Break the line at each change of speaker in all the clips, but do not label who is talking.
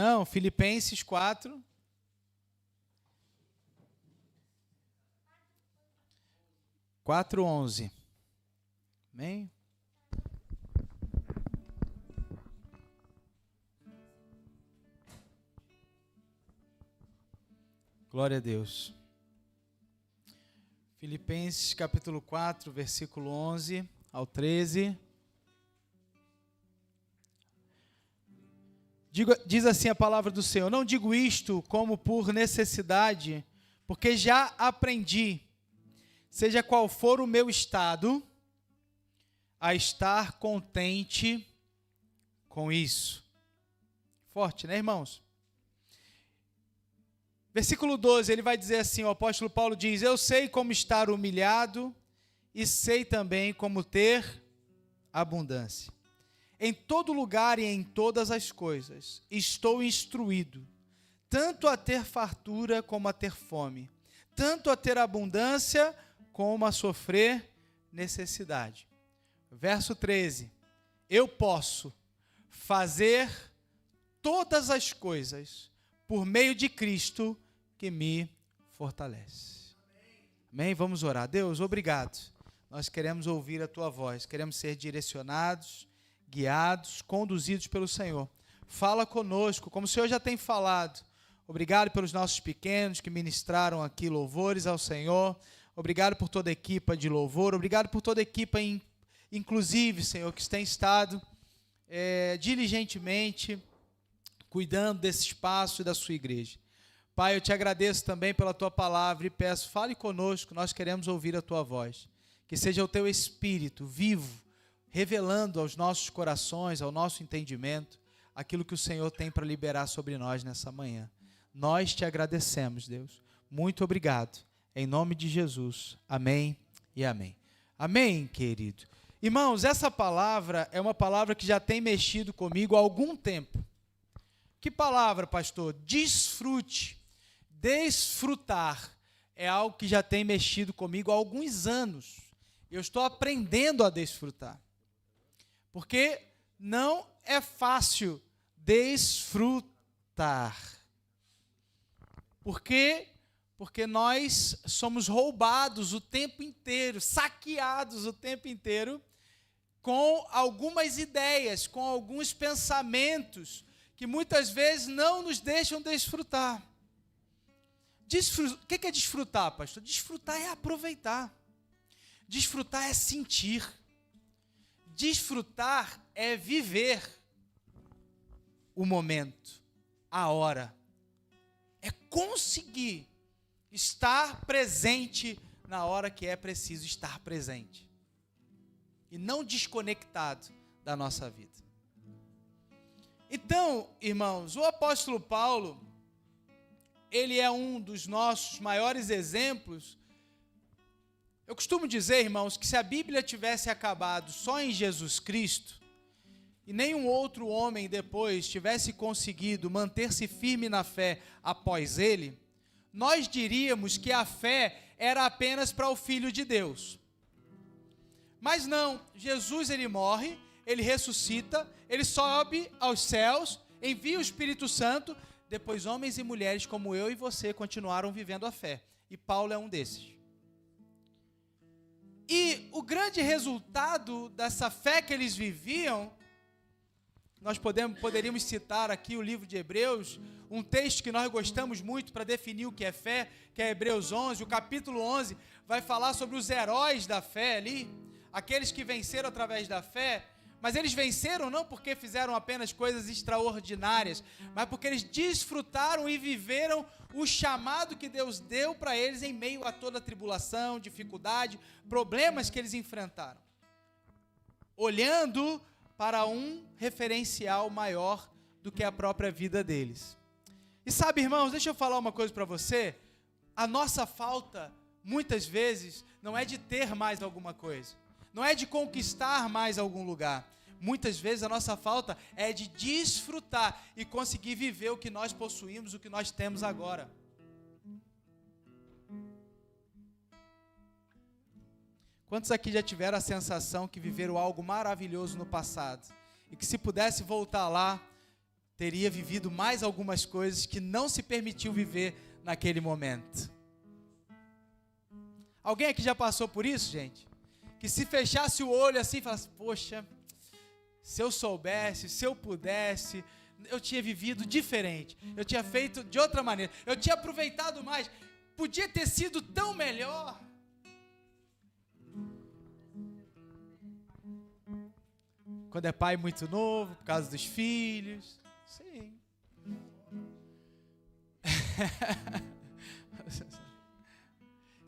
Não, Filipenses 4. Quatro 11. Amém? Glória a Deus. Filipenses capítulo 4, versículo 11 ao 13. Diz assim a palavra do Senhor: não digo isto como por necessidade, porque já aprendi, seja qual for o meu estado, a estar contente com isso. Forte, né, irmãos? Versículo 12, ele vai dizer assim, o apóstolo Paulo diz: eu sei como estar humilhado e sei também como ter abundância. Em todo lugar e em todas as coisas estou instruído, tanto a ter fartura como a ter fome, tanto a ter abundância como a sofrer necessidade. Verso 13, eu posso fazer todas as coisas por meio de Cristo que me fortalece. Amém? Vamos orar. Deus, obrigado. Nós queremos ouvir a Tua voz, queremos ser direcionados, guiados, conduzidos pelo Senhor. Fala conosco, como o Senhor já tem falado. Obrigado pelos nossos pequenos que ministraram aqui louvores ao Senhor. Obrigado por toda a equipa de louvor. Obrigado por toda a equipa, inclusive, Senhor, que tem estado diligentemente cuidando desse espaço e da sua igreja. Pai, eu te agradeço também pela tua palavra e peço, fale conosco, nós queremos ouvir a tua voz. Que seja o teu Espírito vivo, revelando aos nossos corações, ao nosso entendimento, aquilo que o Senhor tem para liberar sobre nós nessa manhã. Nós te agradecemos, Deus. Muito obrigado. Em nome de Jesus. Amém e amém. Amém, querido. Irmãos, essa palavra é uma palavra que já tem mexido comigo há algum tempo. Que palavra, pastor? Desfrute. Desfrutar é algo que já tem mexido comigo há alguns anos. Eu estou aprendendo a desfrutar. Porque não é fácil desfrutar. Por quê? Porque nós somos roubados o tempo inteiro, saqueados o tempo inteiro, com algumas ideias, com alguns pensamentos, que muitas vezes não nos deixam desfrutar. O que é desfrutar, pastor? Desfrutar é aproveitar. Desfrutar é sentir. Desfrutar é viver o momento, a hora. É conseguir estar presente na hora que é preciso estar presente. E não desconectado da nossa vida. Então, irmãos, o apóstolo Paulo, ele é um dos nossos maiores exemplos. Eu costumo dizer, irmãos, que se a Bíblia tivesse acabado só em Jesus Cristo, e nenhum outro homem depois tivesse conseguido manter-se firme na fé após ele, nós diríamos que a fé era apenas para o Filho de Deus. Mas não, Jesus ele morre, ele ressuscita, ele sobe aos céus, envia o Espírito Santo, depois homens e mulheres como eu e você continuaram vivendo a fé. E Paulo é um desses. E o grande resultado dessa fé que eles viviam, nós poderíamos citar aqui o livro de Hebreus, um texto que nós gostamos muito para definir o que é fé, que é Hebreus 11, o capítulo 11, vai falar sobre os heróis da fé ali, aqueles que venceram através da fé, mas eles venceram não porque fizeram apenas coisas extraordinárias, mas porque eles desfrutaram e viveram o chamado que Deus deu para eles em meio a toda a tribulação, dificuldade, problemas que eles enfrentaram. Olhando para um referencial maior do que a própria vida deles. E sabe, irmãos, deixa eu falar uma coisa para você. A nossa falta, muitas vezes, não é de ter mais alguma coisa. Não é de conquistar mais algum lugar. Muitas vezes a nossa falta é de desfrutar e conseguir viver o que nós possuímos, o que nós temos agora. Quantos aqui já tiveram a sensação que viveram algo maravilhoso no passado? E que se pudesse voltar lá, teria vivido mais algumas coisas que não se permitiu viver naquele momento. Alguém aqui já passou por isso, gente? Que se fechasse o olho assim e falasse, poxa, se eu soubesse, se eu pudesse, eu tinha vivido diferente, eu tinha feito de outra maneira, eu tinha aproveitado mais, podia ter sido tão melhor. Quando é pai muito novo, por causa dos filhos, sim.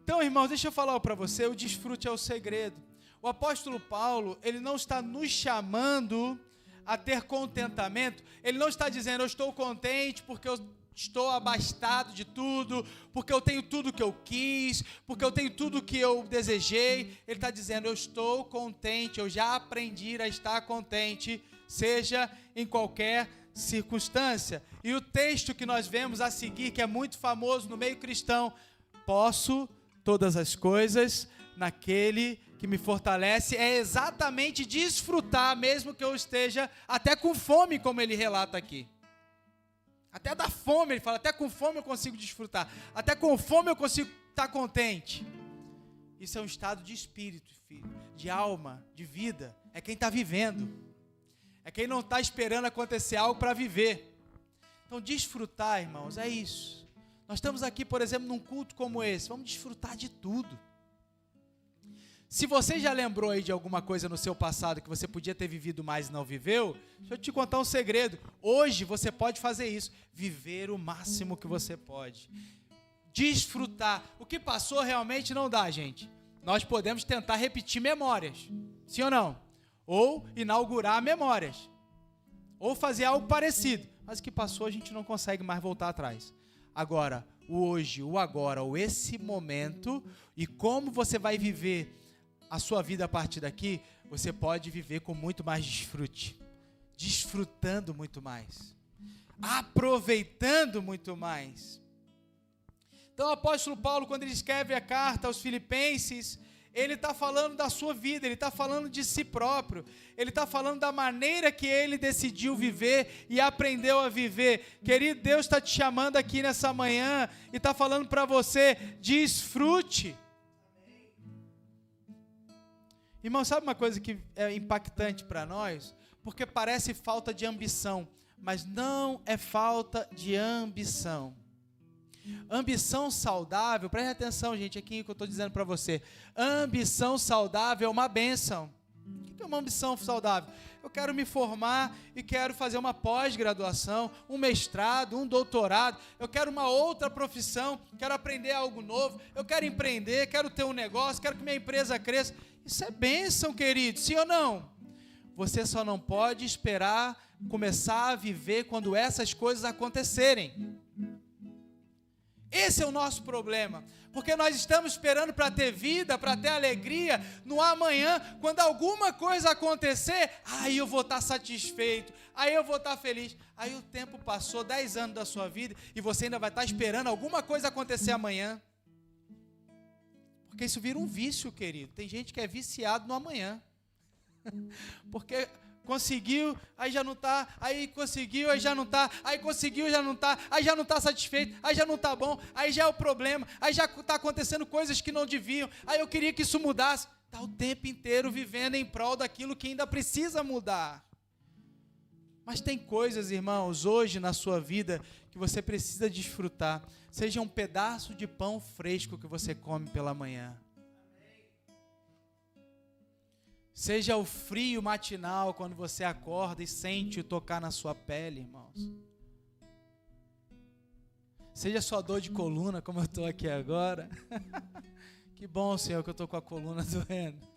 Então, irmãos, deixa eu falar para você, o desfrute é o segredo. O apóstolo Paulo, ele não está nos chamando a ter contentamento, ele não está dizendo, eu estou contente porque eu estou abastado de tudo, porque eu tenho tudo que eu quis, porque eu tenho tudo que eu desejei. Ele está dizendo, eu estou contente, eu já aprendi a estar contente, seja em qualquer circunstância. E o texto que nós vemos a seguir, que é muito famoso no meio cristão, posso todas as coisas naquele que me fortalece, é exatamente desfrutar, mesmo que eu esteja até com fome, como ele relata aqui. Até da fome, ele fala, até com fome eu consigo desfrutar, até com fome eu consigo estar contente. Isso é um estado de espírito, filho, de alma, de vida, é quem está vivendo, é quem não está esperando acontecer algo para viver. Então desfrutar, irmãos, é isso. Nós estamos aqui, por exemplo, num culto como esse, vamos desfrutar de tudo. Se você já lembrou aí de alguma coisa no seu passado que você podia ter vivido mais e não viveu, deixa eu te contar um segredo. Hoje você pode fazer isso, viver o máximo que você pode. Desfrutar. O que passou realmente não dá, gente. Nós podemos tentar repetir memórias, sim ou não? Ou inaugurar memórias. Ou fazer algo parecido. Mas o que passou a gente não consegue mais voltar atrás. Agora, o hoje, o agora, ou esse momento, e como você vai viver a sua vida a partir daqui, você pode viver com muito mais desfrute, desfrutando muito mais, aproveitando muito mais. Então o apóstolo Paulo, quando ele escreve a carta aos Filipenses, ele está falando da sua vida, ele está falando de si próprio, ele está falando da maneira que ele decidiu viver e aprendeu a viver. Querido, Deus está te chamando aqui nessa manhã e está falando para você, desfrute. Irmão, sabe uma coisa que é impactante para nós? Porque parece falta de ambição, mas não é falta de ambição. Ambição saudável, preste atenção, gente, aqui que eu estou dizendo para você. Ambição saudável é uma bênção. O que é uma ambição saudável? Eu quero me formar e quero fazer uma pós-graduação, um mestrado, um doutorado, eu quero uma outra profissão, quero aprender algo novo, eu quero empreender, quero ter um negócio, quero que minha empresa cresça. Isso é bênção, querido, sim ou não? Você só não pode esperar começar a viver quando essas coisas acontecerem. Esse é o nosso problema, porque nós estamos esperando para ter vida, para ter alegria no amanhã, quando alguma coisa acontecer, aí eu vou estar satisfeito, aí eu vou estar feliz. Aí o tempo passou, 10 anos da sua vida, e você ainda vai estar esperando alguma coisa acontecer amanhã. Porque isso vira um vício, querido. Tem gente que é viciado no amanhã. Porque conseguiu, aí já não está, aí conseguiu, aí já não está, aí conseguiu, já não está, aí já não está satisfeito, aí já não está bom, aí já é o problema, aí já está acontecendo coisas que não deviam, aí eu queria que isso mudasse. Está o tempo inteiro vivendo em prol daquilo que ainda precisa mudar. Mas tem coisas, irmãos, hoje na sua vida que você precisa desfrutar. Seja um pedaço de pão fresco que você come pela manhã. Seja o frio matinal quando você acorda e sente o tocar na sua pele, irmãos. Seja sua dor de coluna, como eu estou aqui agora. Que bom, Senhor, que eu estou com a coluna doendo.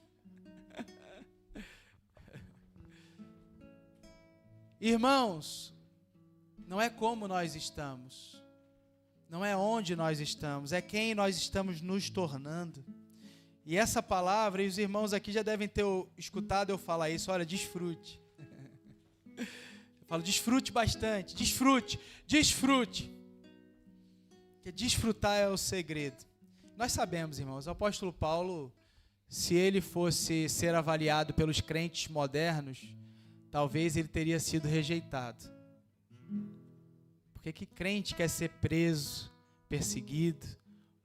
Irmãos, não é como nós estamos, não é onde nós estamos, é quem nós estamos nos tornando. E essa palavra, e os irmãos aqui já devem ter escutado eu falar isso, olha, desfrute. Eu falo, desfrute bastante, desfrute. Porque desfrutar é o segredo. Nós sabemos, irmãos, o apóstolo Paulo, se ele fosse ser avaliado pelos crentes modernos, talvez ele teria sido rejeitado. Porque que crente quer ser preso, perseguido,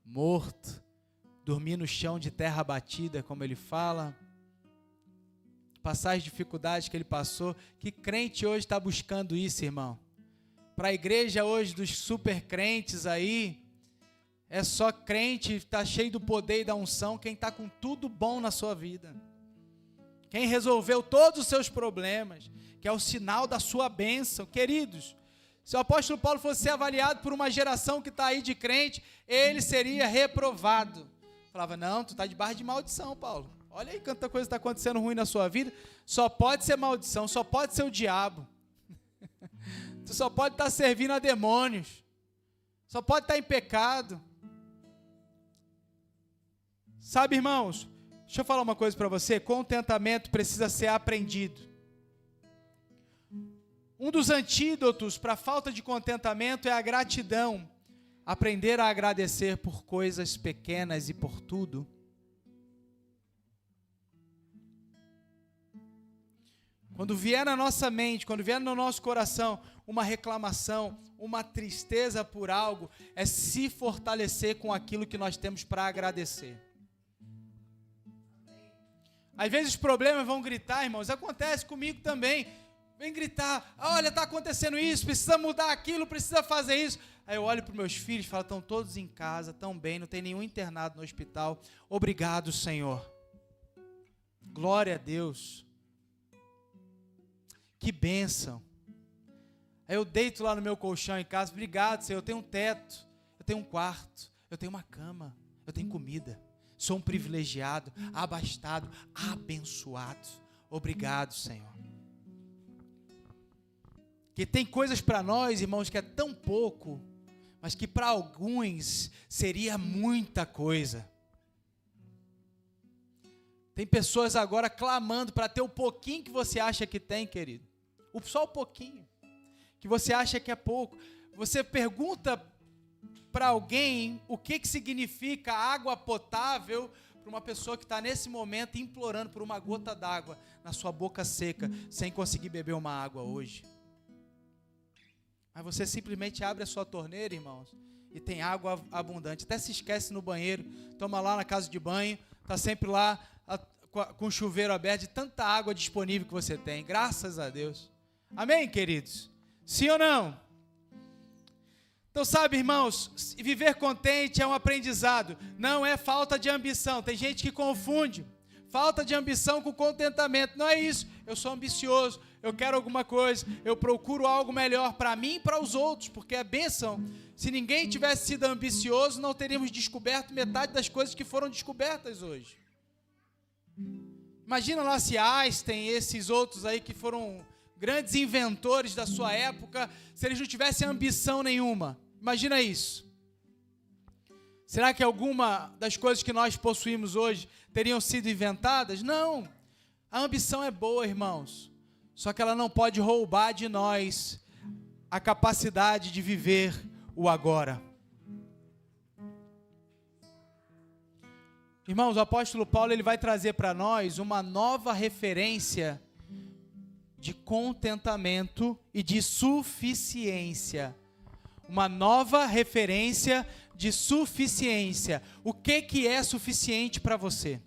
morto, dormir no chão de terra batida, como ele fala, passar as dificuldades que ele passou? Que crente hoje está buscando isso, irmão? Para a igreja hoje dos super crentes aí, é só crente, está cheio do poder e da unção, quem está com tudo bom na sua vida, quem resolveu todos os seus problemas, que é o sinal da sua bênção. Queridos, se o apóstolo Paulo fosse ser avaliado por uma geração que está aí de crente, ele seria reprovado. Falava, não, tu está debaixo de maldição, Paulo. Olha aí quanta coisa está acontecendo ruim na sua vida. Só pode ser maldição, só pode ser o diabo. Tu só pode estar servindo a demônios. Só pode estar em pecado. Sabe, irmãos, deixa eu falar uma coisa para você. Contentamento precisa ser aprendido. Um dos antídotos para a falta de contentamento é a gratidão. Aprender a agradecer por coisas pequenas e por tudo. Quando vier na nossa mente, quando vier no nosso coração uma reclamação, uma tristeza por algo, é se fortalecer com aquilo que nós temos para agradecer. Às vezes os problemas vão gritar, irmãos, acontece comigo também. Vem gritar, olha, está acontecendo isso, precisa mudar aquilo, precisa fazer isso. Aí eu olho para os meus filhos e falo, estão todos em casa, estão bem, não tem nenhum internado no hospital. Obrigado, Senhor. Glória a Deus. Que bênção. Aí eu deito lá no meu colchão em casa, obrigado, Senhor, eu tenho um teto, eu tenho um quarto, eu tenho uma cama, eu tenho comida. Sou um privilegiado, abastado, abençoado. Obrigado, Senhor. Que tem coisas para nós, irmãos, que é tão pouco, mas que para alguns seria muita coisa. Tem pessoas agora clamando para ter o pouquinho que você acha que tem, querido. Só o pouquinho, que você acha que é pouco. Você pergunta para alguém o que significa água potável para uma pessoa que está nesse momento implorando por uma gota d'água na sua boca seca, sem conseguir beber uma água hoje. Mas você simplesmente abre a sua torneira, irmãos, e tem água abundante. Até se esquece no banheiro, toma lá na casa de banho, está sempre lá com o chuveiro aberto, de tanta água disponível que você tem. Graças a Deus. Amém, queridos? Sim ou não? Então, sabe, irmãos, viver contente é um aprendizado, não é falta de ambição. Tem gente que confunde falta de ambição com contentamento. Não é isso. Eu sou ambicioso, eu quero alguma coisa, eu procuro algo melhor para mim e para os outros, porque é bênção. Se ninguém tivesse sido ambicioso, não teríamos descoberto metade das coisas que foram descobertas hoje. Imagina lá se Einstein e esses outros aí que foram grandes inventores da sua época, se eles não tivessem ambição nenhuma. Imagina isso. Será que alguma das coisas que nós possuímos hoje teriam sido inventadas? Não. A ambição é boa, irmãos. Só que ela não pode roubar de nós a capacidade de viver o agora. Irmãos, o apóstolo Paulo ele vai trazer para nós uma nova referência de contentamento e de suficiência. Uma nova referência de suficiência. O que é suficiente para você?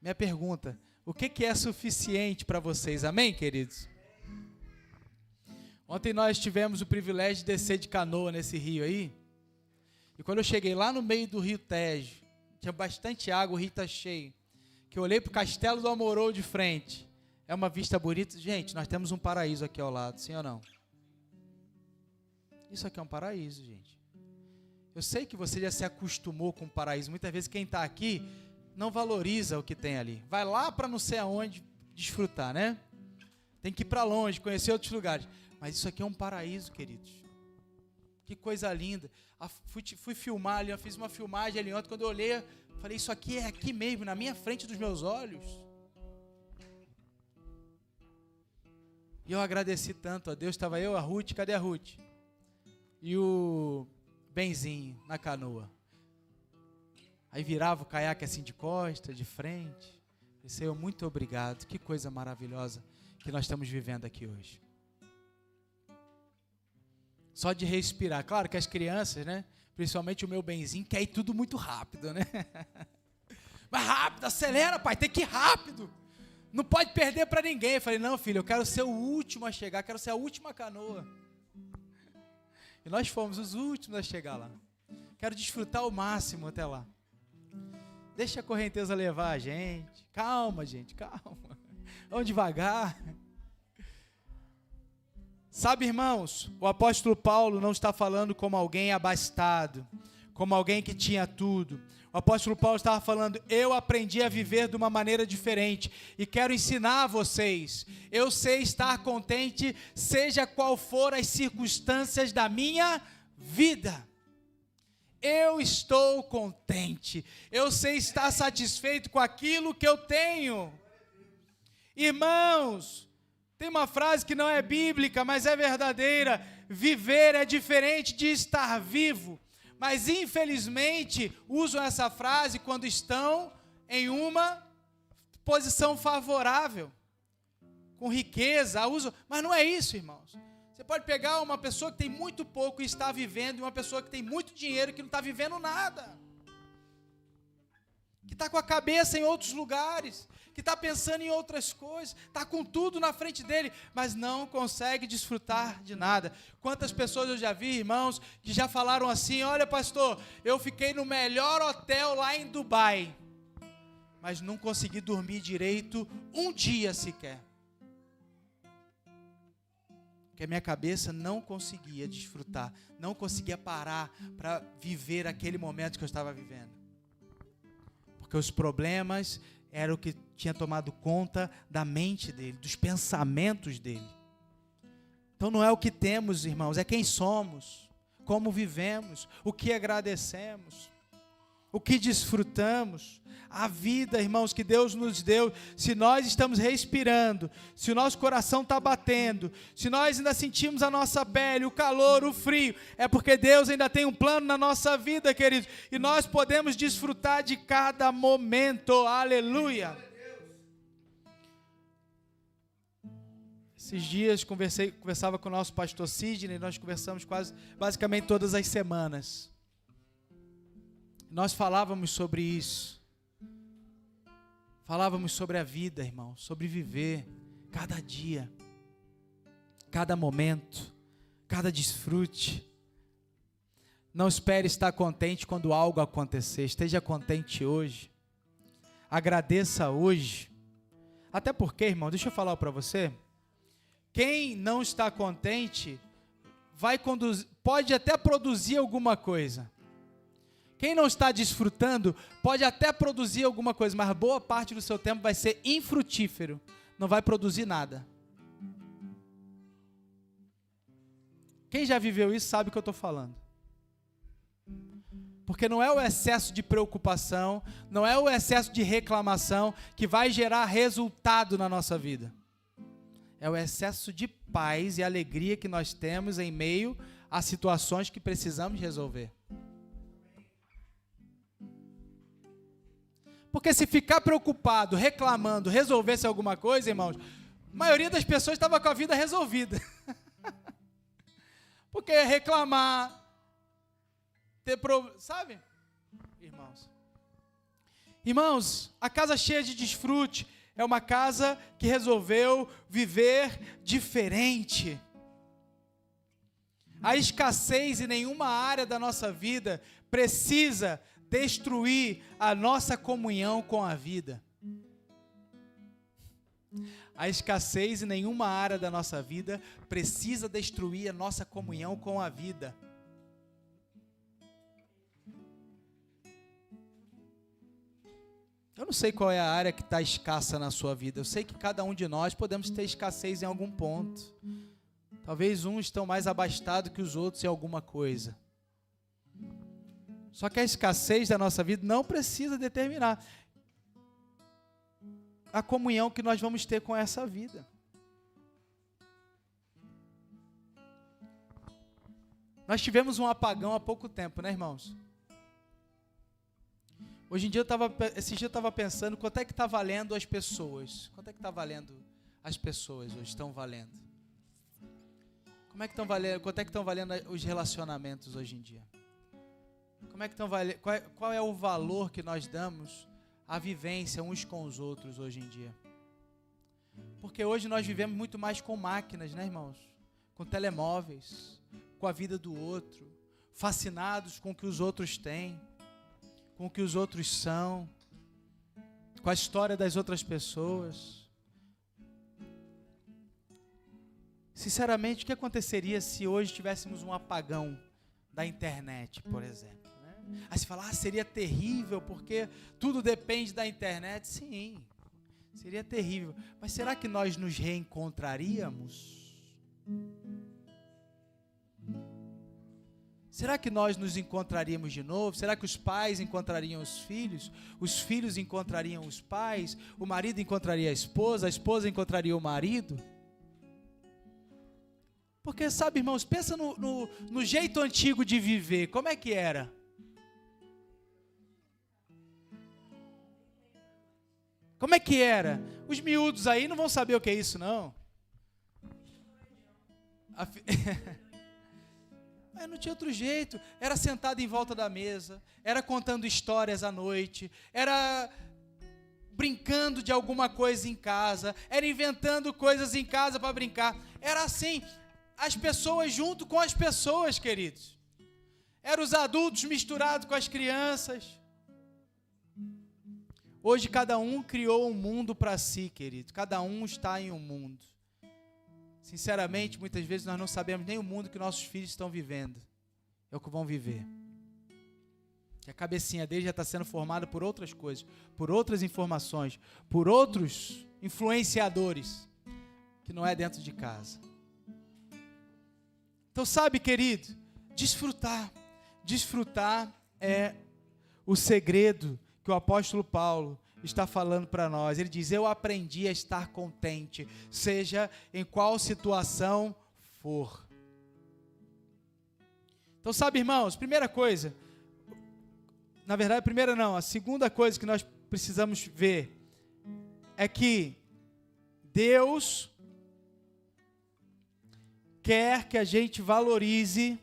Minha pergunta, o que é suficiente para vocês? Amém, queridos? Ontem nós tivemos o privilégio de descer de canoa nesse rio aí. E quando eu cheguei lá no meio do rio Tejo, tinha bastante água, o rio está cheio. Que eu olhei para o Castelo do Amorou de frente. É uma vista bonita. Gente, nós temos um paraíso aqui ao lado, sim ou não? Isso aqui é um paraíso, gente. Eu sei que você já se acostumou com o paraíso. Muitas vezes quem está aqui não valoriza o que tem ali. Vai lá para não sei aonde desfrutar, né? Tem que ir para longe, conhecer outros lugares. Mas isso aqui é um paraíso, queridos. Que coisa linda. Fui filmar ali, eu fiz uma filmagem ali ontem. Quando eu olhei, falei, isso aqui é aqui mesmo, na minha frente dos meus olhos. E eu agradeci tanto a Deus. Estava eu, a Ruth, cadê a Ruth? E o Benzinho na canoa. Aí virava o caiaque assim de costa, de frente. Falei, Senhor, muito obrigado. Que coisa maravilhosa que nós estamos vivendo aqui hoje. Só de respirar. Claro que as crianças, né? Principalmente o meu benzinho, quer ir tudo muito rápido, né? Mas rápido, acelera, pai, tem que ir rápido. Não pode perder para ninguém. Eu falei, não, filho, eu quero ser o último a chegar, quero ser a última canoa. E nós fomos os últimos a chegar lá. Quero desfrutar o máximo até lá. Deixa a correnteza levar a gente. Calma, gente, calma. Vamos devagar. Sabe, irmãos, o apóstolo Paulo não está falando como alguém abastado, como alguém que tinha tudo. O apóstolo Paulo estava falando, eu aprendi a viver de uma maneira diferente e quero ensinar a vocês. Eu sei estar contente, seja qual for as circunstâncias da minha vida. Eu estou contente, eu sei estar satisfeito com aquilo que eu tenho. Irmãos, tem uma frase que não é bíblica, mas é verdadeira. Viver é diferente de estar vivo. Mas, infelizmente, usam essa frase quando estão em uma posição favorável, com riqueza, usam. Mas não é isso, irmãos. Você pode pegar uma pessoa que tem muito pouco e está vivendo, e uma pessoa que tem muito dinheiro e que não está vivendo nada. Que está com a cabeça em outros lugares, que está pensando em outras coisas, está com tudo na frente dele, mas não consegue desfrutar de nada. Quantas pessoas eu já vi, irmãos, que já falaram assim, olha pastor, eu fiquei no melhor hotel lá em Dubai, mas não consegui dormir direito um dia sequer. Porque a minha cabeça não conseguia desfrutar, não conseguia parar para viver aquele momento que eu estava vivendo. Porque os problemas eram o que tinha tomado conta da mente dele, dos pensamentos dele. Então não é o que temos, irmãos, é quem somos, como vivemos, o que agradecemos, o que desfrutamos. A vida, irmãos, que Deus nos deu, se nós estamos respirando, se o nosso coração está batendo, se nós ainda sentimos a nossa pele, o calor, o frio, é porque Deus ainda tem um plano na nossa vida, queridos, e nós podemos desfrutar de cada momento, aleluia. Esses dias conversava com o nosso pastor Sidney, nós conversamos basicamente todas as semanas. Nós falávamos sobre isso. Falávamos sobre a vida, irmão, sobre viver cada dia, cada momento, cada desfrute. Não espere estar contente quando algo acontecer, esteja contente hoje. Agradeça hoje. Até porque, irmão, deixa eu falar para você, quem não está contente pode até produzir alguma coisa. Quem não está desfrutando pode até produzir alguma coisa, mas boa parte do seu tempo vai ser infrutífero, não vai produzir nada. Quem já viveu isso sabe o que eu estou falando. Porque não é o excesso de preocupação, não é o excesso de reclamação que vai gerar resultado na nossa vida. É o excesso de paz e alegria que nós temos em meio a situações que precisamos resolver. Porque se ficar preocupado, reclamando, resolvesse alguma coisa, irmãos, a maioria das pessoas estava com a vida resolvida. Porque reclamar, sabe? Irmãos, a casa cheia de desfrute é uma casa que resolveu viver diferente. A escassez em nenhuma área da nossa vida precisa destruir a nossa comunhão com a vida. A escassez em nenhuma área da nossa vida precisa destruir a nossa comunhão com a vida. Eu não sei qual é a área que está escassa na sua vida. Eu sei que cada um de nós podemos ter escassez em algum ponto. Talvez uns estão mais abastados que os outros em alguma coisa. Só que a escassez da nossa vida não precisa determinar a comunhão que nós vamos ter com essa vida. Nós tivemos um apagão há pouco tempo, né, irmãos? Hoje em dia, esse dia eu estava pensando, quanto é que está valendo as pessoas? Quanto é que está valendo as pessoas hoje? Estão valendo? Como é que estão valendo, quanto é que estão valendo os relacionamentos hoje em dia? Como é que estão valendo, qual é o valor que nós damos à vivência uns com os outros hoje em dia? Porque hoje nós vivemos muito mais com máquinas, né, irmãos? Com telemóveis, com a vida do outro, fascinados com o que os outros têm, com o que os outros são, com a história das outras pessoas. Sinceramente, o que aconteceria se hoje tivéssemos um apagão da internet, por exemplo? Né? Aí você fala, seria terrível porque tudo depende da internet. Sim, seria terrível. Mas será que nós nos reencontraríamos? Será que nós nos encontraríamos de novo? Será que os pais encontrariam os filhos encontrariam os pais, o marido encontraria a esposa encontraria o marido? Porque, sabe, irmãos, pensa no jeito antigo de viver, como é que era? Como é que era? Os miúdos aí não vão saber o que é isso, não. Mas não tinha outro jeito, era sentado em volta da mesa, era contando histórias à noite, era brincando de alguma coisa em casa, era inventando coisas em casa para brincar, era assim, as pessoas junto com as pessoas, queridos, eram os adultos misturados com as crianças. Hoje cada um criou um mundo para si, querido, cada um está em um mundo. Sinceramente, muitas vezes nós não sabemos nem o mundo que nossos filhos estão vivendo. É o que vão viver. Que a cabecinha deles já está sendo formada por outras coisas, por outras informações, por outros influenciadores, que não é dentro de casa. Então, sabe, querido, desfrutar é o segredo que o apóstolo Paulo está falando para nós. Ele diz, eu aprendi a estar contente, seja em qual situação for. Então, sabe, irmãos, primeira coisa, na verdade, a segunda coisa que nós precisamos ver é que Deus quer que a gente valorize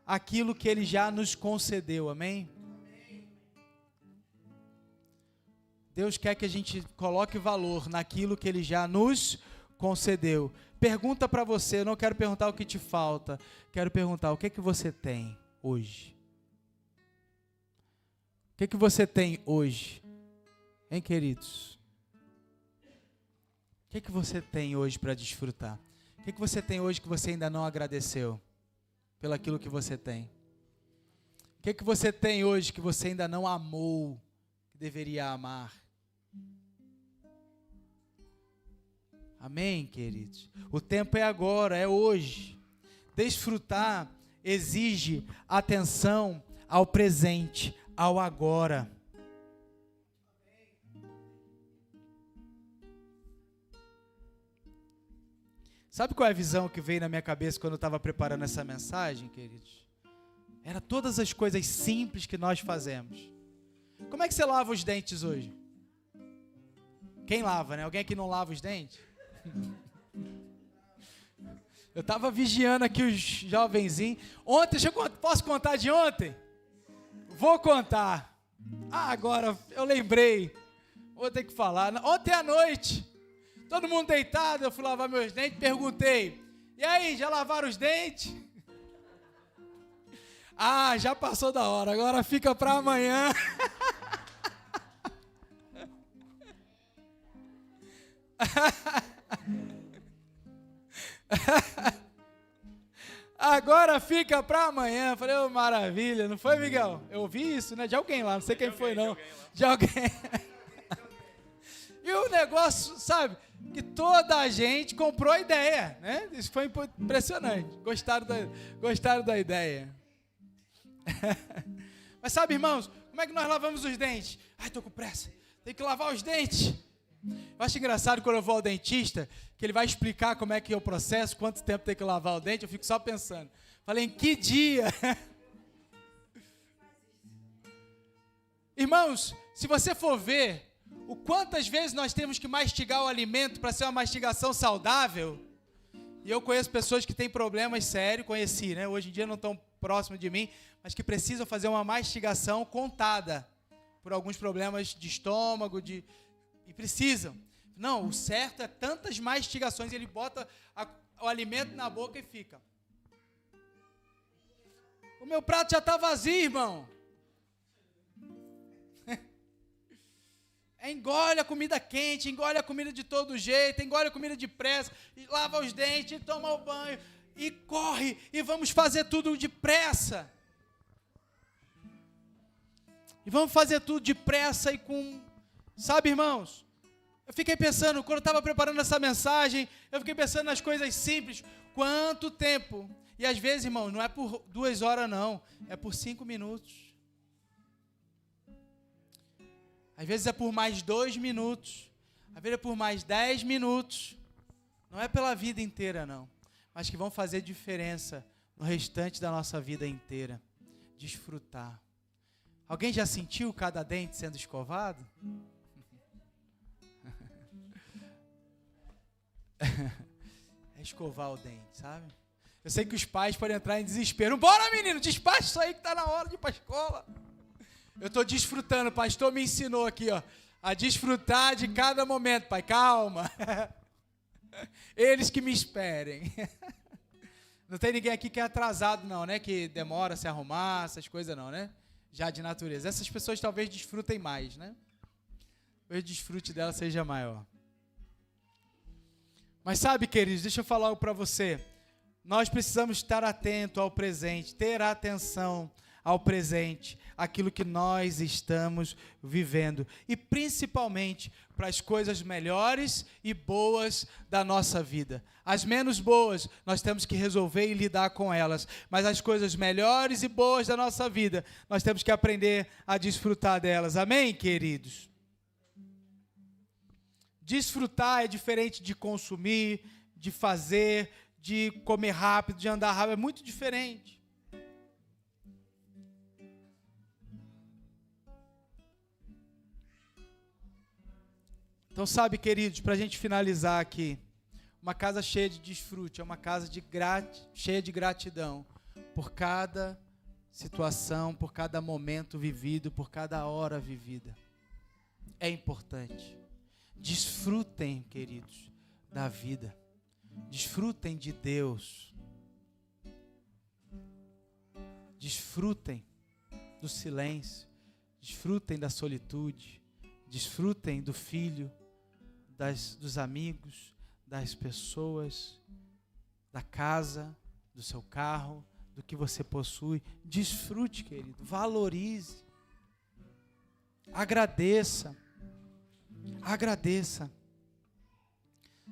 aquilo que Ele já nos concedeu, amém? Deus quer que a gente coloque valor naquilo que Ele já nos concedeu. Pergunta para você, eu não quero perguntar o que te falta, quero perguntar o que é que você tem hoje? O que é que você tem hoje? Hein, queridos? O que é que você tem hoje para desfrutar? O que é que você tem hoje que você ainda não agradeceu pelo aquilo que você tem? O que é que você tem hoje que você ainda não amou, que deveria amar? Amém, queridos? O tempo é agora, é hoje. Desfrutar exige atenção ao presente, ao agora. Sabe qual é a visão que veio na minha cabeça quando eu estava preparando essa mensagem, queridos? Era todas as coisas simples que nós fazemos. Como é que você lava os dentes hoje? Quem lava, né? Alguém aqui não lava os dentes? Eu estava vigiando aqui os jovenzinhos. Ontem, posso contar de ontem? Vou contar. Agora eu lembrei. Vou ter que falar. Ontem à noite, todo mundo deitado, eu fui lavar meus dentes, perguntei, e aí, já lavaram os dentes? Já passou da hora, agora fica para amanhã. Agora fica para amanhã. Falei, maravilha, não foi, Miguel? Eu ouvi isso, né? De alguém lá, não sei quem foi, não. De alguém. E o negócio, sabe, que toda a gente comprou a ideia, né? Isso foi impressionante. Gostaram da ideia. Mas sabe, irmãos, como é que nós lavamos os dentes? Tô com pressa, tem que lavar os dentes. Eu acho engraçado quando eu vou ao dentista, que ele vai explicar como é que é o processo, quanto tempo tem que lavar o dente, eu fico só pensando. Falei, em que dia? Irmãos, se você for ver, o quantas vezes nós temos que mastigar o alimento para ser uma mastigação saudável, E eu conheço pessoas que têm problemas sérios, conheci, né? Hoje em dia não estão próximos de mim, mas que precisam fazer uma mastigação contada por alguns problemas de estômago, e precisam. Não, o certo é tantas mastigações, ele bota o alimento na boca e fica. O meu prato já está vazio, irmão. Engole a comida quente, engole a comida de todo jeito, engole a comida depressa, lava os dentes, toma o banho, e corre, e vamos fazer tudo depressa. E vamos fazer tudo depressa e com... Sabe, irmãos, eu fiquei pensando, quando eu estava preparando essa mensagem, eu fiquei pensando nas coisas simples. Quanto tempo? E às vezes, irmão, não é por 2 horas não, é por 5 minutos. Às vezes é por mais 2 minutos, às vezes é por mais 10 minutos. Não é pela vida inteira não, mas que vão fazer diferença no restante da nossa vida inteira. Desfrutar. Alguém já sentiu cada dente sendo escovado? É escovar o dente, sabe? Eu sei que os pais podem entrar em desespero. Bora, menino, despacha isso aí que está na hora de ir para a escola. Eu estou desfrutando, o pastor me ensinou aqui, ó, a desfrutar de cada momento, pai, calma. Eles que me esperem. Não tem ninguém aqui que é atrasado não, né? Que demora a se arrumar, essas coisas não, né? Já de natureza. Essas pessoas talvez desfrutem mais, né? Talvez o desfrute dela seja maior. Mas sabe, queridos, deixa eu falar algo para você. Nós precisamos estar atento ao presente, ter atenção ao presente, aquilo que nós estamos vivendo. E principalmente para as coisas melhores e boas da nossa vida. As menos boas, nós temos que resolver e lidar com elas. Mas as coisas melhores e boas da nossa vida, nós temos que aprender a desfrutar delas. Amém, queridos? Desfrutar é diferente de consumir, de fazer, de comer rápido, de andar rápido. É muito diferente. Então, sabe, queridos, para a gente finalizar aqui, uma casa cheia de desfrute, é uma casa cheia de gratidão por cada situação, por cada momento vivido, por cada hora vivida. É importante. Desfrutem, queridos, da vida. Desfrutem de Deus. Desfrutem do silêncio. Desfrutem da solitude. Desfrutem do filho, dos amigos, das pessoas, da casa, do seu carro, do que você possui. Desfrute, querido. Valorize. Agradeça. Agradeça.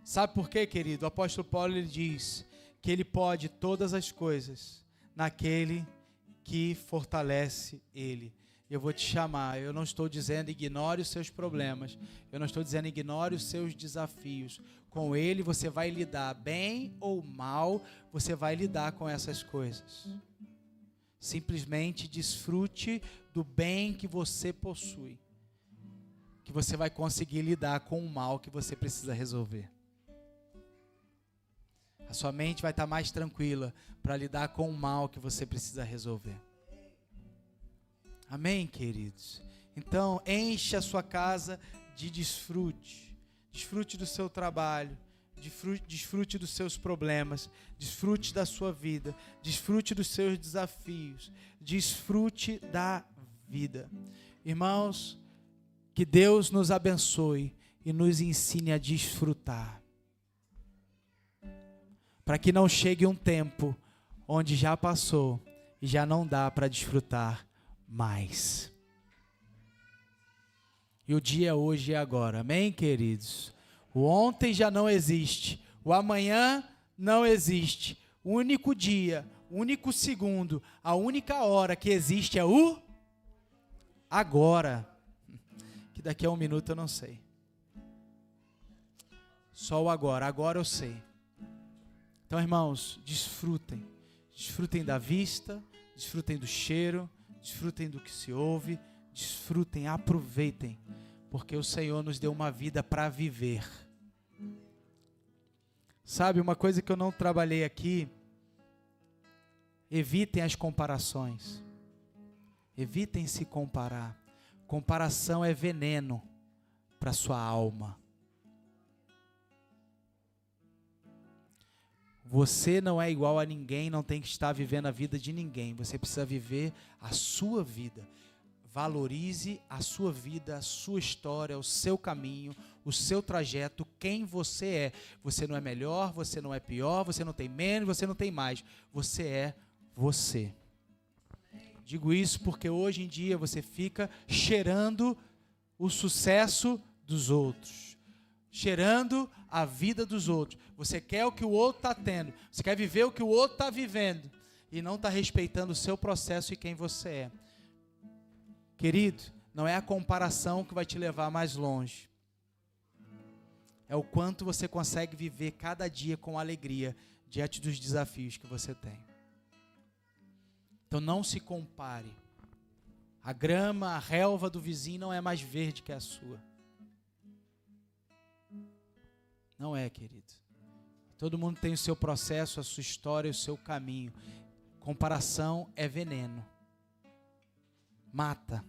Sabe por quê, querido? O apóstolo Paulo ele diz que ele pode todas as coisas naquele que fortalece ele. Eu vou te chamar, eu não estou dizendo ignore os seus problemas, eu não estou dizendo ignore os seus desafios. Com ele você vai lidar bem ou mal, você vai lidar com essas coisas. Simplesmente desfrute do bem que você possui, que você vai conseguir lidar com o mal que você precisa resolver. A sua mente vai estar mais tranquila para lidar com o mal que você precisa resolver. Amém, queridos? Então, enche a sua casa de desfrute. Desfrute do seu trabalho, desfrute dos seus problemas, desfrute da sua vida, desfrute dos seus desafios, desfrute da vida. Irmãos, que Deus nos abençoe e nos ensine a desfrutar. Para que não chegue um tempo onde já passou e já não dá para desfrutar mais. E o dia hoje é agora, amém, queridos? O ontem já não existe, o amanhã não existe. O único dia, o único segundo, a única hora que existe é o agora. Que daqui a 1 minuto eu não sei. Só o agora eu sei. Então, irmãos, desfrutem. Desfrutem da vista, desfrutem do cheiro, desfrutem do que se ouve, desfrutem, aproveitem, porque o Senhor nos deu uma vida para viver. Sabe, uma coisa que eu não trabalhei aqui, evitem as comparações. Evitem se comparar. Comparação é veneno para sua alma. Você não é igual a ninguém, não tem que estar vivendo a vida de ninguém. Você precisa viver a sua vida. Valorize a sua vida, a sua história, o seu caminho, o seu trajeto, quem você é. Você não é melhor, você não é pior, você não tem menos, você não tem mais. Você é você. Digo isso porque hoje em dia você fica cheirando o sucesso dos outros, cheirando a vida dos outros. Você quer o que o outro está tendo, você quer viver o que o outro está vivendo e não está respeitando o seu processo e quem você é. Querido, não é a comparação que vai te levar mais longe. É o quanto você consegue viver cada dia com alegria diante dos desafios que você tem. Então não se compare. A grama, a relva do vizinho não é mais verde que a sua. Não é, querido. Todo mundo tem o seu processo, a sua história, o seu caminho. Comparação é veneno. Mata.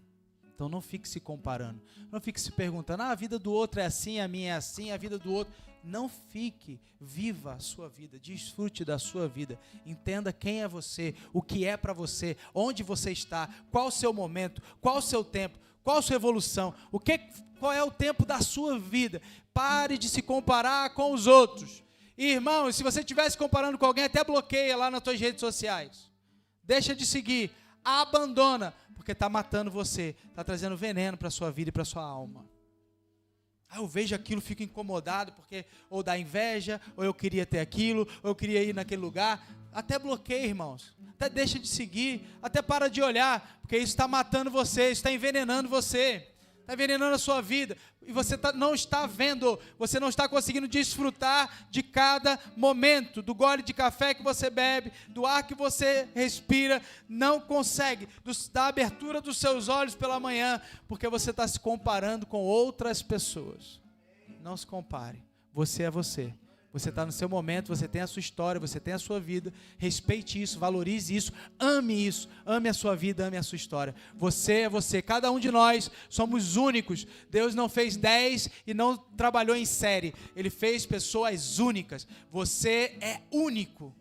Então não fique se comparando. Não fique se perguntando, a vida do outro é assim, a minha é assim, a vida do outro. Não fique, viva a sua vida, desfrute da sua vida. Entenda quem é você, o que é para você, onde você está, qual o seu momento, qual o seu tempo, qual a sua evolução, qual é o tempo da sua vida. Pare de se comparar com os outros. E, irmão, se você estiver se comparando com alguém, até bloqueia lá nas suas redes sociais. Deixa de seguir, abandona, porque está matando você, está trazendo veneno para a sua vida e para a sua alma. Eu vejo aquilo, fico incomodado, porque ou dá inveja, ou eu queria ter aquilo, ou eu queria ir naquele lugar. Até bloqueia, irmãos. Até deixa de seguir, até para de olhar, porque isso está matando você, isso está envenenando você. Está envenenando a sua vida, e você não está vendo, você não está conseguindo desfrutar de cada momento, do gole de café que você bebe, do ar que você respira, não consegue, da abertura dos seus olhos pela manhã, porque você está se comparando com outras pessoas. Não se compare, você é você. Você está no seu momento, você tem a sua história, você tem a sua vida. Respeite isso, valorize isso, ame a sua vida, ame a sua história. Você é você, cada um de nós somos únicos. Deus não fez 10 e não trabalhou em série. Ele fez pessoas únicas. Você é único.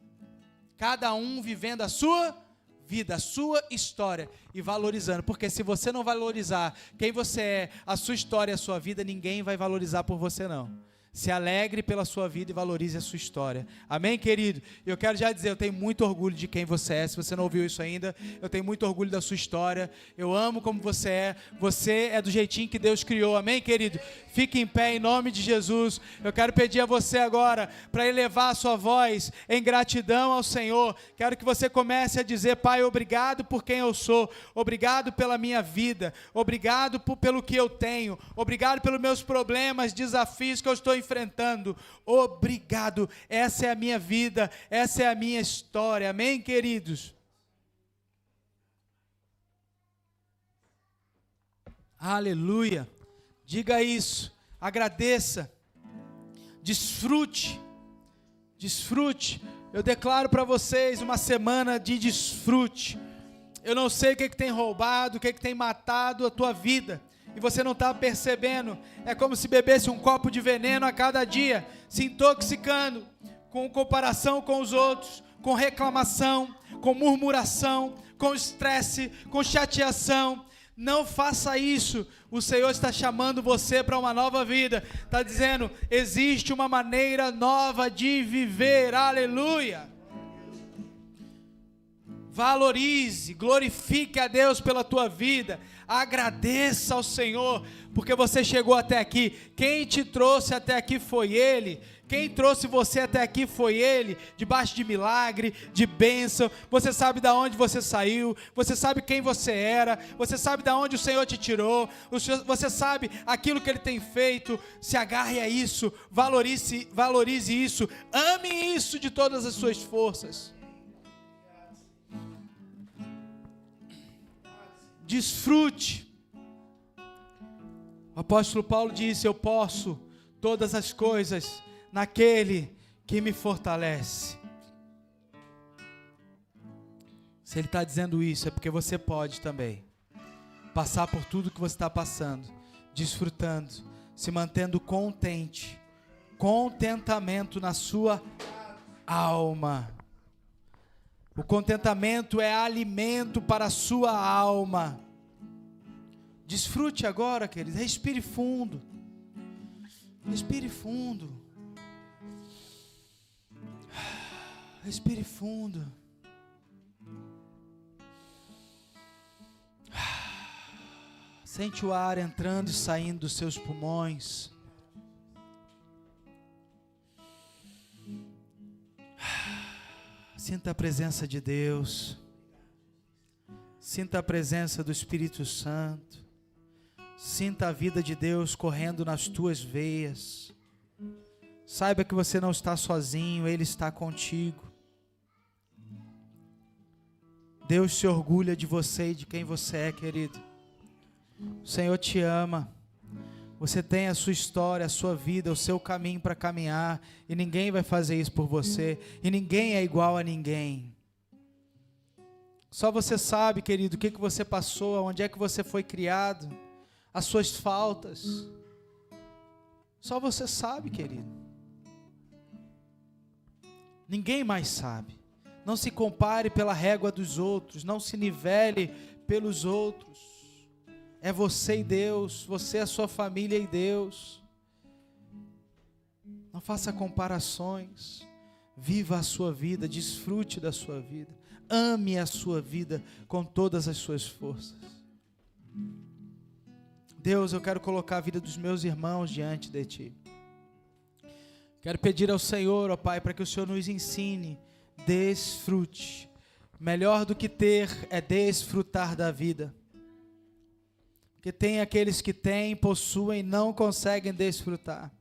Cada um vivendo a sua vida, a sua história e valorizando. Porque se você não valorizar quem você é, a sua história e a sua vida, ninguém vai valorizar por você não. Se alegre pela sua vida e valorize a sua história. Amém, querido? Eu quero já dizer, eu tenho muito orgulho de quem você é. Se você não ouviu isso ainda, eu tenho muito orgulho da sua história. Eu amo como você é. Você é do jeitinho que Deus criou. Amém, querido? Fique em pé em nome de Jesus. Eu quero pedir a você agora para elevar a sua voz em gratidão ao Senhor. Quero que você comece a dizer, Pai, obrigado por quem eu sou. Obrigado pela minha vida. Obrigado pelo que eu tenho. Obrigado pelos meus problemas, desafios que eu estou enfrentando. Obrigado. Essa é a minha vida. Essa é a minha história. Amém, queridos? Aleluia. Diga isso, agradeça, desfrute, eu declaro para vocês uma semana de desfrute. Eu não sei o que tem roubado, o que tem matado a tua vida, e você não está percebendo. É como se bebesse um copo de veneno a cada dia, se intoxicando, com comparação com os outros, com reclamação, com murmuração, com estresse, com chateação. Não faça isso. O Senhor está chamando você para uma nova vida. Está dizendo, existe uma maneira nova de viver. Aleluia. Valorize, glorifique a Deus pela tua vida. Agradeça ao Senhor, porque você chegou até aqui. Quem te trouxe até aqui foi Ele. Quem trouxe você até aqui foi Ele, debaixo de milagre, de bênção. Você sabe de onde você saiu, você sabe quem você era, você sabe de onde o Senhor te tirou, você sabe aquilo que Ele tem feito. Se agarre a isso, valorize isso, ame isso de todas as suas forças. Desfrute. O apóstolo Paulo disse, eu posso todas as coisas naquele que me fortalece. Se Ele está dizendo isso, é porque você pode também passar por tudo que você está passando, desfrutando, se mantendo contente, contentamento na sua alma. O contentamento é alimento para a sua alma. Desfrute agora, queridos. Respire fundo. Respire fundo. Respire fundo. Sente o ar entrando e saindo dos seus pulmões. Sinta a presença de Deus. Sinta a presença do Espírito Santo. Sinta a vida de Deus correndo nas tuas veias. Saiba que você não está sozinho, Ele está contigo. Deus se orgulha de você e de quem você é, querido. O Senhor te ama. Você tem a sua história, a sua vida, o seu caminho para caminhar, e ninguém vai fazer isso por você, e ninguém é igual a ninguém. Só você sabe, querido, o que você passou, onde é que você foi criado, as suas faltas. Só você sabe, querido. Ninguém mais sabe. Não se compare pela régua dos outros, não se nivele pelos outros. É você e Deus, você, a sua família e Deus. Não faça comparações. Viva a sua vida, desfrute da sua vida. Ame a sua vida com todas as suas forças. Deus, eu quero colocar a vida dos meus irmãos diante de Ti. Quero pedir ao Senhor, ó Pai, para que o Senhor nos ensine. Desfrute. Melhor do que ter é desfrutar da vida. Porque tem aqueles que têm, possuem, não conseguem desfrutar.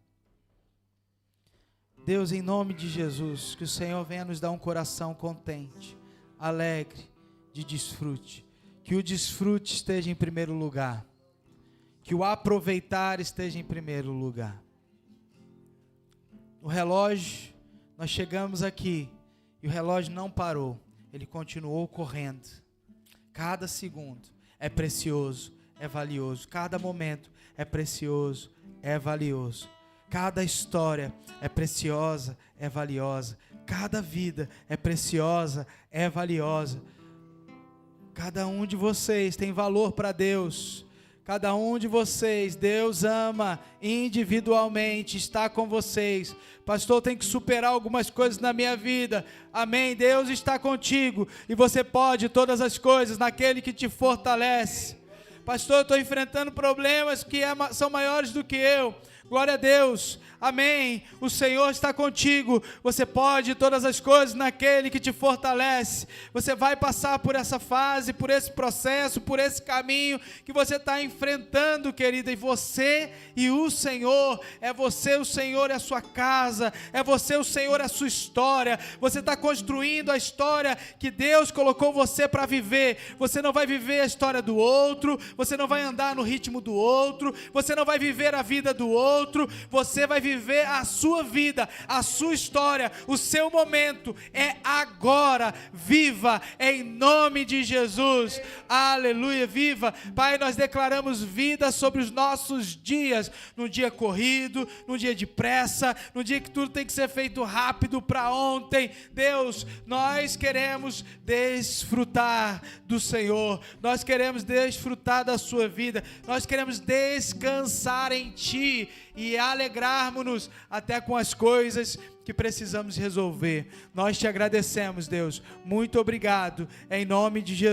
Deus, em nome de Jesus, que o Senhor venha nos dar um coração contente, alegre, de desfrute. Que o desfrute esteja em primeiro lugar. Que o aproveitar esteja em primeiro lugar. O relógio, nós chegamos aqui e o relógio não parou. Ele continuou correndo. Cada segundo é precioso. É valioso, cada momento é precioso, é valioso, cada história é preciosa, é valiosa, cada vida é preciosa, é valiosa. Cada um de vocês tem valor para Deus. Cada um de vocês, Deus ama individualmente, está com vocês. Pastor, tem que superar algumas coisas na minha vida. Amém, Deus está contigo e você pode todas as coisas naquele que te fortalece. Pastor, eu estou enfrentando problemas que são maiores do que eu. Glória a Deus, amém. O Senhor está contigo. Você pode todas as coisas naquele que te fortalece. Você vai passar por essa fase, por esse processo, por esse caminho que você está enfrentando, querida. E você e o Senhor, é você, o Senhor, é a sua casa, é você, o Senhor, é a sua história. Você está construindo a história que Deus colocou você para viver. Você não vai viver a história do outro, você não vai andar no ritmo do outro, você não vai viver a vida do outro. Você vai viver a sua vida, a sua história, o seu momento é agora. Viva em nome de Jesus. Aleluia, viva. Pai, nós declaramos vida sobre os nossos dias, num dia corrido, num dia de pressa, num dia que tudo tem que ser feito rápido para ontem. Deus, nós queremos desfrutar do Senhor, nós queremos desfrutar da sua vida, nós queremos descansar em Ti e alegrarmos-nos até com as coisas que precisamos resolver. Nós te agradecemos, Deus. Muito obrigado. Em nome de Jesus.